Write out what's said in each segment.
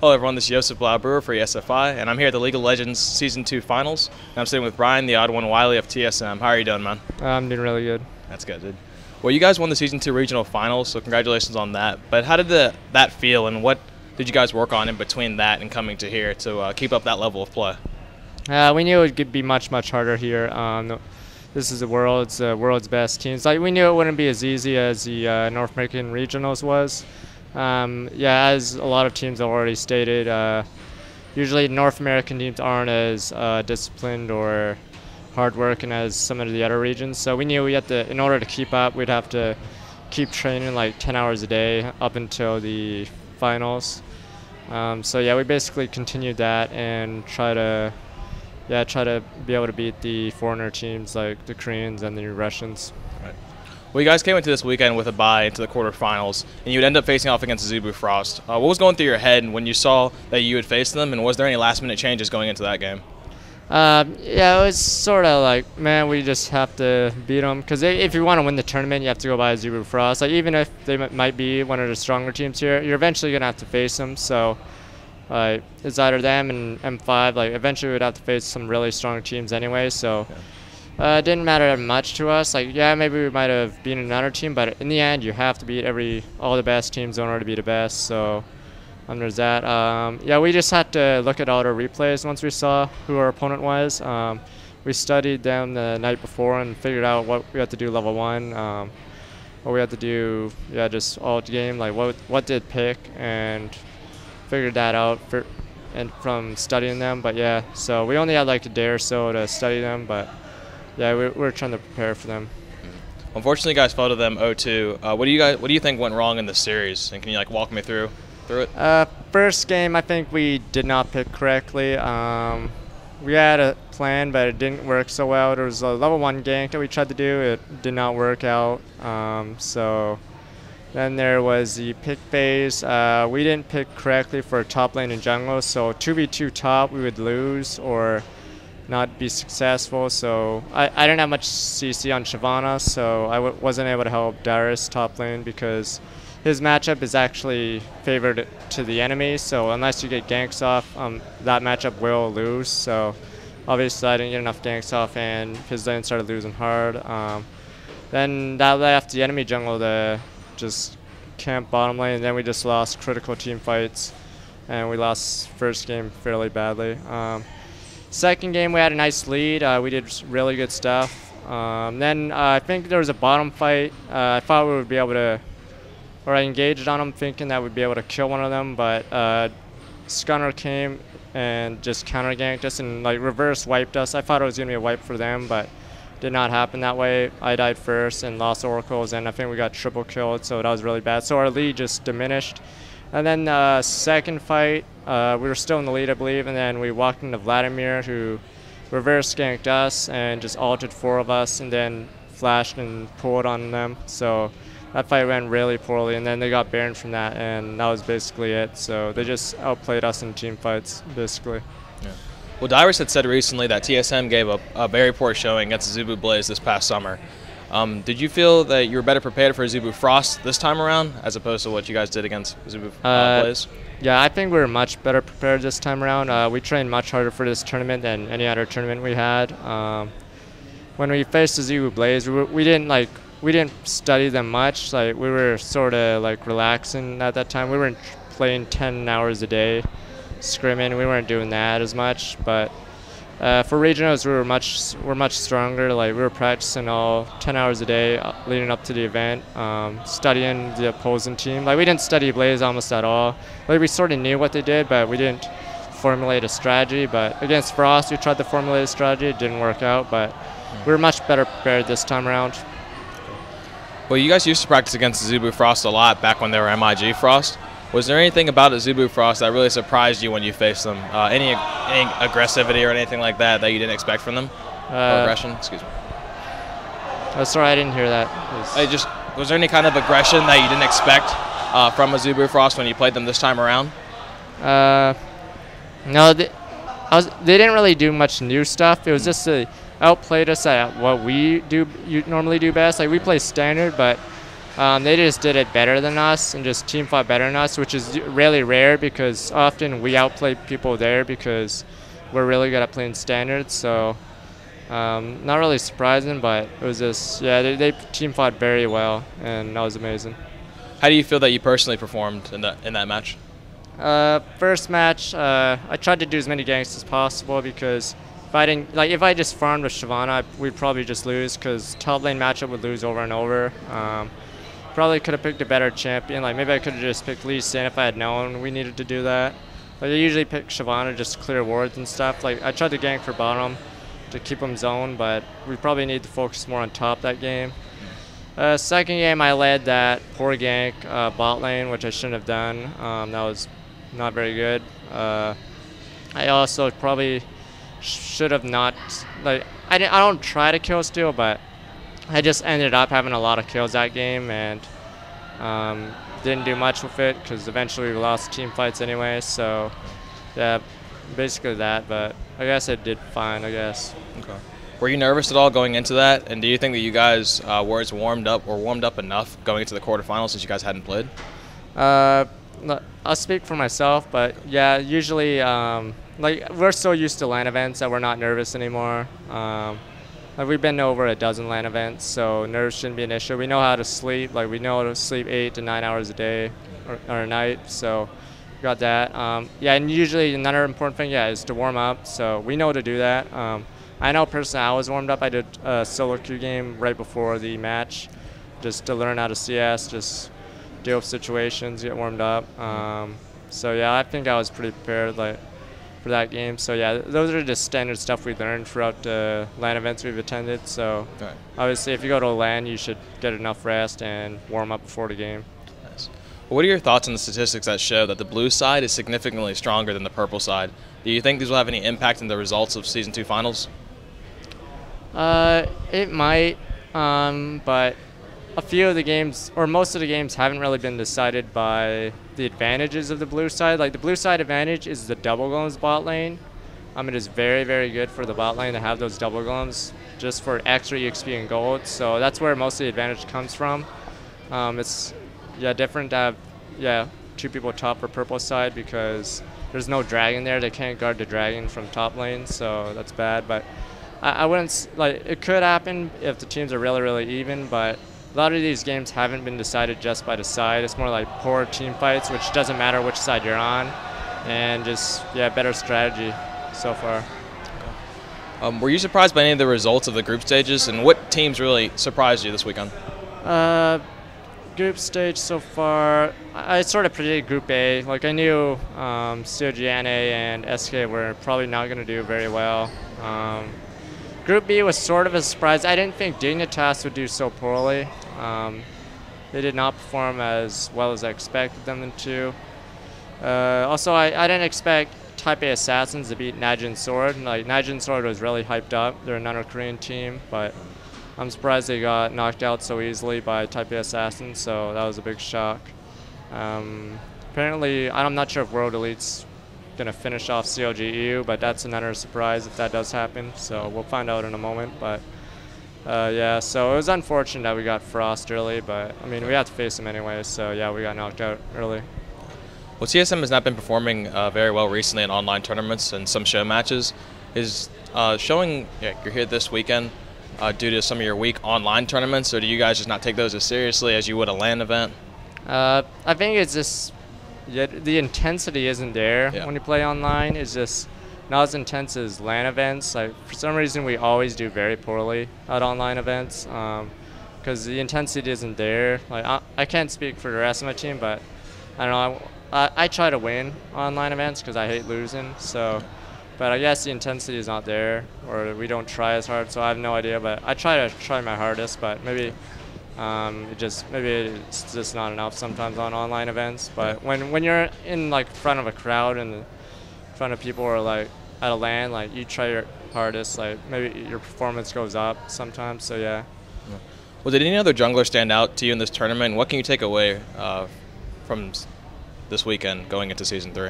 Hello everyone, this is Joseph Brewer for ESFI, and I'm here at the League of Legends Season 2 Finals. And I'm sitting with Brian, the odd one Wiley of TSM. How are you doing, man? I'm doing really good. That's good, dude. Well, you guys won the Season 2 Regional Finals, so congratulations on that. But how did that feel, and what did you guys work on in between that and coming to here to keep up that level of play? We knew it would be much harder here. This is the world's best teams. Like, we knew it wouldn't be as easy as the North American Regionals was. Yeah, as a lot of teams have already stated, usually North American teams aren't as disciplined or hardworking as some of the other regions. So we knew we had to, in order to keep up, we'd have to keep training like 10 hours a day up until the finals. So yeah, we basically continued that and try to be able to beat the foreigner teams like the Koreans and the Russians. Right. Well, you guys came into this weekend with a bye into the quarterfinals, and you would end up facing off against Zubu Frost. What was going through your head when you saw that you would face them, and was there any last-minute changes going into that game? Yeah, it was sort of like, man, we just have to beat them. Because if you want to win the tournament, you have to go by Zubu Frost. Like, even if they might be one of the stronger teams here, you're eventually going to have to face them. So it's either them and M5. Like, eventually we'd have to face some really strong teams anyway. So it didn't matter much to us. Like, yeah, maybe we might have beaten another team, but in the end, you have to beat all the best teams in order to be the best. So there's that. Yeah, we just had to look at all our replays once we saw who our opponent was. We studied them the night before and figured out what we had to do level 1, what we had to do, yeah, just all the game, like what did pick, and figured that out from studying them. But yeah, so we only had like a day or so to study them, but yeah, we're trying to prepare for them. Unfortunately, you guys fell to them 0-2. What do you think went wrong in the series? And can you like walk me through it? First game, I think we did not pick correctly. We had a plan, but it didn't work so well. There was a level 1 gank that we tried to do. It did not work out. So then there was the pick phase. We didn't pick correctly for top lane and jungle. So 2v2 top, we would lose or not be successful. So I didn't have much CC on Shyvana, so I wasn't able to help Darius top lane because his matchup is actually favored to the enemy, so unless you get ganks off, that matchup will lose. So obviously I didn't get enough ganks off, and his lane started losing hard. Then that left the enemy jungle to just camp bottom lane, and then we just lost critical team fights, and we lost first game fairly badly. Second game we had a nice lead. We did really good stuff. Then I think there was a bottom fight. I thought we would be able to, or I engaged on them thinking that we'd be able to kill one of them, but Scunner came and just counter-ganked us and like reverse wiped us. I thought it was going to be a wipe for them, but did not happen that way. I died first and lost oracles, and I think we got triple killed, so that was really bad. So our lead just diminished. And then second fight, we were still in the lead, I believe, and then we walked into Vladimir, who reverse ganked us and just ulted 4 of us and then flashed and pulled on them. So that fight went really poorly, and then they got banned from that, and that was basically it. So they just outplayed us in team fights, basically. Yeah. Well, Dyrus had said recently that TSM gave a very poor showing against Zubu Blaze this past summer. Did you feel that you were better prepared for Zubu Frost this time around as opposed to what you guys did against Zubu Blaze? Yeah, I think we were much better prepared this time around. We trained much harder for this tournament than any other tournament we had. When we faced the Zubu Blaze, we didn't study them much. Like, we were sort of like relaxing at that time. We weren't playing 10 hours a day, scrimming. We weren't doing that as much. But for regionals, we were much stronger. Like, we were practicing all 10 hours a day leading up to the event, studying the opposing team. Like, we didn't study Blaze almost at all. Like, we sort of knew what they did, but we didn't formulate a strategy. But against Frost, we tried to formulate a strategy. It didn't work out, but we were much better prepared this time around. Well, you guys used to practice against Zubu Frost a lot back when they were MIG Frost. Was there anything about Zubu Frost that really surprised you when you faced them? Any aggressivity or anything like that you didn't expect from them? Or aggression? Excuse me. Oh, sorry, I didn't hear that. Was there any kind of aggression that you didn't expect from a Zubu Frost when you played them this time around? No, they didn't really do much new stuff. It was just outplayed us at what we normally do best. Like, we play standard, but They just did it better than us and just team fought better than us, which is really rare because often we outplay people there because we're really good at playing standards. So not really surprising, but it was just, yeah, they team fought very well, and that was amazing. How do you feel that you personally performed in that match? First match, I tried to do as many ganks as possible because if I just farmed with Shyvana, we'd probably just lose because top lane matchup would lose over and over. Probably could have picked a better champion. Like maybe I could have just picked Lee Sin if I had known we needed to do that. Like I usually pick Shyvana just to clear wards and stuff. Like I tried to gank for bottom to keep him zoned, but we probably need to focus more on top that game. Second game, I led that poor gank bot lane, which I shouldn't have done. That was not very good. I also probably should have not, like, I don't try to kill steal, but I just ended up having a lot of kills that game and didn't do much with it because eventually we lost team fights anyway. So yeah, basically that, but I guess I did fine, I guess. Okay. Were you nervous at all going into that? And do you think that you guys were as warmed up enough going into the quarterfinals since you guys hadn't played? I'll speak for myself, but yeah, usually like we're so used to LAN events that we're not nervous anymore. Like we've been to over a dozen LAN events, so nerves shouldn't be an issue. We know how to sleep. Like we know how to sleep 8 to 9 hours a day or a night, so got that. Yeah, and usually another important thing, yeah, is to warm up. So we know to do that. I know personally I was warmed up. I did a solo queue game right before the match, just to learn how to CS, just deal with situations, get warmed up. So yeah, I think I was pretty prepared for that game. So yeah, those are just standard stuff we learned throughout the LAN events we've attended. So obviously if you go to a LAN, you should get enough rest and warm up before the game. Nice. Well, what are your thoughts on the statistics that show that the blue side is significantly stronger than the purple side? Do you think these will have any impact in the results of Season 2 finals? It might, but a few of the games, or most of the games, haven't really been decided by the advantages of the blue side. Like the blue side advantage is the double golems bot lane. It is very, very good for the bot lane to have those double golems just for extra EXP and gold. So that's where most of the advantage comes from. It's different to have two people top for purple side because there's no dragon there. They can't guard the dragon from top lane, so that's bad. But I wouldn't, like, it could happen if the teams are really, really even, but a lot of these games haven't been decided just by the side. It's more like poor team fights, which doesn't matter which side you're on, and just, better strategy so far. Were you surprised by any of the results of the group stages, and what teams really surprised you this weekend? Group stage so far, I sort of predicted Group A. Like I knew COGNA and SK were probably not going to do very well. Group B was sort of a surprise. I didn't think Dignitas would do so poorly. They did not perform as well as I expected them to. Also, I didn't expect Type A Assassins to beat Najin Sword. Like Najin Sword was really hyped up. They're another Korean team, but I'm surprised they got knocked out so easily by Type A Assassins, so that was a big shock. Apparently, I'm not sure if World Elite's going to finish off CLG-EU, but that's another surprise if that does happen, so we'll find out in a moment. But yeah, so it was unfortunate that we got Frost early, but I mean, we had to face him anyway, so yeah, we got knocked out early. Well, TSM has not been performing very well recently in online tournaments and some show matches. Is showing you're here this weekend due to some of your weak online tournaments, or do you guys just not take those as seriously as you would a LAN event? I think it's just the intensity isn't there when you play online. It's just not as intense as LAN events. Like for some reason, we always do very poorly at online events because the intensity isn't there. Like I can't speak for the rest of my team, but I don't know. I try to win online events because I hate losing. So. But I guess the intensity is not there, or we don't try as hard, so I have no idea. But I try my hardest, but maybe it's just not enough sometimes on online events. But when you're in like front of a crowd and in front of people or like at a LAN, like you try your hardest, like maybe your performance goes up sometimes. So yeah. Well, did any other jungler stand out to you in this tournament? What can you take away from this weekend going into Season 3?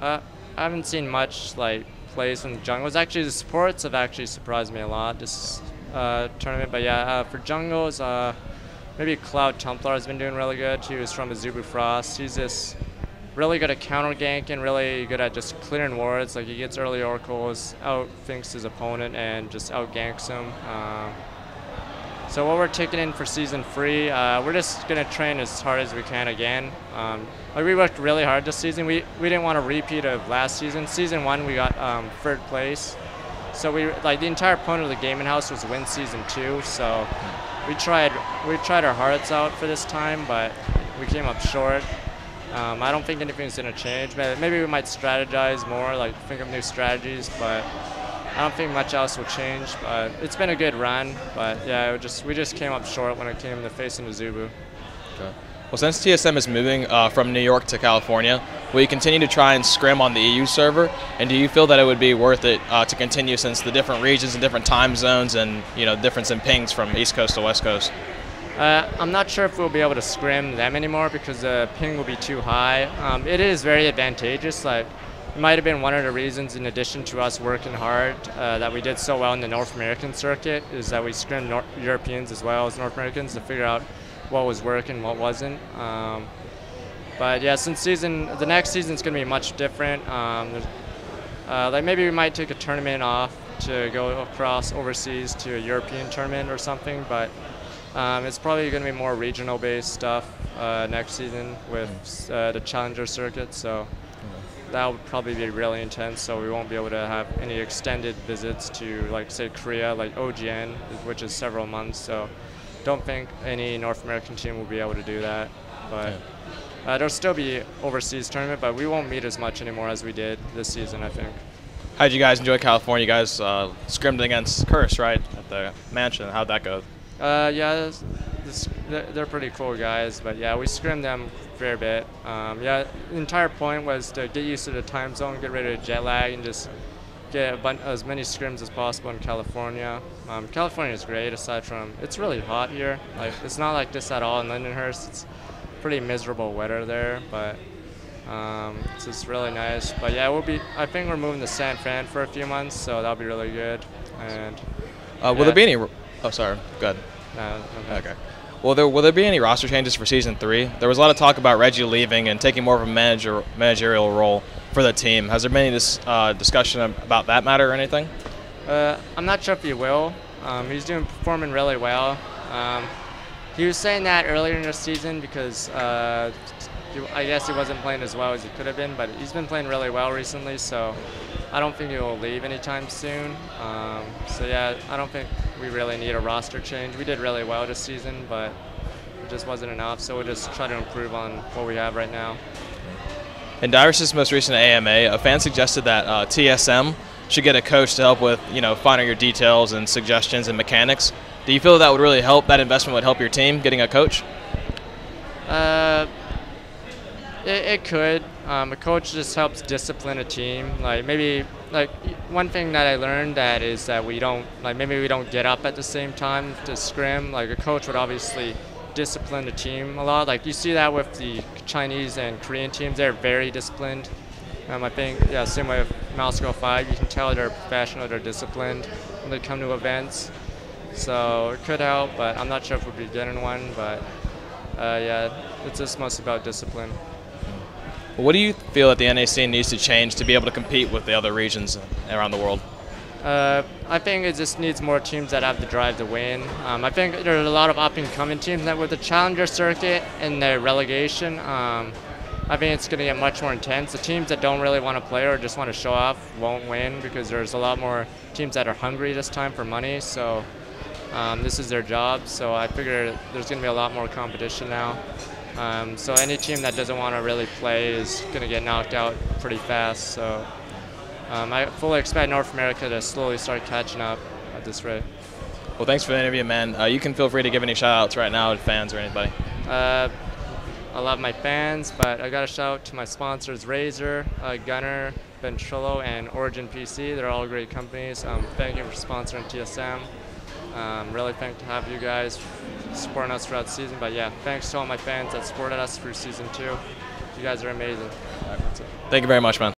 I haven't seen much like plays from the jungles. Actually, the supports have actually surprised me a lot. Just tournament. But yeah, for jungles, maybe Cloud Templar has been doing really good. He was from Azubu Frost. He's just really good at counter ganking, really good at just clearing wards. Like he gets early oracles, outthinks his opponent, and just out ganks him. So what we're taking in for season 3, we're just gonna train as hard as we can again. Like we worked really hard this season. We didn't want a repeat of last season. Season 1 we got 3rd place. So the entire point of the gaming house was win season 2. So we tried our hearts out for this time, but we came up short. I don't think anything's gonna change. Maybe we might strategize more, like think of new strategies, but I don't think much else will change. But it's been a good run, but yeah, we just came up short when it came to facing Azubu. Okay. Well, since TSM is moving from New York to California, will you continue to try and scrim on the EU server? And do you feel that it would be worth it to continue, since the different regions and different time zones and difference in pings from East Coast to West Coast? I'm not sure if we'll be able to scrim them anymore because the ping will be too high. It is very advantageous. Like, it might have been one of the reasons, in addition to us working hard, that we did so well in the North American circuit, is that we scrimmed Europeans as well as North Americans to figure out what was working, what wasn't. But yeah, since the next season's going to be much different. Like maybe we might take a tournament off to go across overseas to a European tournament or something, but it's probably going to be more regional-based stuff next season with the Challenger circuit, so that would probably be really intense, so we won't be able to have any extended visits to, like, say, Korea, like OGN, which is several months, so don't think any North American team will be able to do that. But there'll still be overseas tournament, but we won't meet as much anymore as we did this season, I think. How did you guys enjoy California? You guys scrimmed against Curse, right, at the mansion. How'd that go? Yeah, they're pretty cool guys, but yeah, we scrimmed them a fair bit. Yeah, the entire point was to get used to the time zone, get rid of jet lag, and just get as many scrims as possible in California. California is great, aside from it's really hot here. Like, it's not like this at all in Lindenhurst. It's pretty miserable weather there, but it's just really nice. But yeah, I think we're moving to San Fran for a few months, so that'll be really good. And will there be any? Oh, sorry. Go ahead. No, okay. Will there be any roster changes for season 3? There was a lot of talk about Reggie leaving and taking more of a managerial role for the team. Has there been any discussion about that matter or anything? I'm not sure if he will. He's performing really well. He was saying that earlier in the season because I guess he wasn't playing as well as he could have been, but he's been playing really well recently, so I don't think he will leave anytime soon. So yeah, I don't think we really need a roster change. We did really well this season, but it just wasn't enough, so we'll just try to improve on what we have right now. In Dyrus' most recent AMA, a fan suggested that TSM should get a coach to help with, finding your details and suggestions and mechanics. Do you feel that would really help, that investment would help your team, getting a coach? It could. A coach just helps discipline a team. Like, maybe, like, one thing that I learned is that maybe we don't get up at the same time to scrim. Like, a coach would obviously discipline the team a lot. Like, you see that with the Chinese and Korean teams. They're very disciplined. I think, yeah, same way with Moscow 5. You can tell they're professional, they're disciplined when they come to events. So it could help, but I'm not sure if we'll be getting one. But yeah, it's just mostly about discipline. What do you feel that the NA needs to change to be able to compete with the other regions around the world? I think it just needs more teams that have the drive to win. I think there's a lot of up-and-coming teams that with the Challenger circuit and the relegation, I think it's going to get much more intense. The teams that don't really want to play or just want to show off won't win because there's a lot more teams that are hungry this time for money. So this is their job. So I figure there's going to be a lot more competition now. So any team that doesn't want to really play is going to get knocked out pretty fast. So I fully expect North America to slowly start catching up at this rate. Well, thanks for the interview, man. You can feel free to give any shout-outs right now to fans or anybody. I love my fans, but I got a shout out to my sponsors, Razer, Gunner, Ventrilo, and Origin PC. They're all great companies. Thank you for sponsoring TSM. Really thankful to have you guys supporting us throughout the season. But yeah, thanks to all my fans that supported us through season 2. You guys are amazing. Thank you very much, man.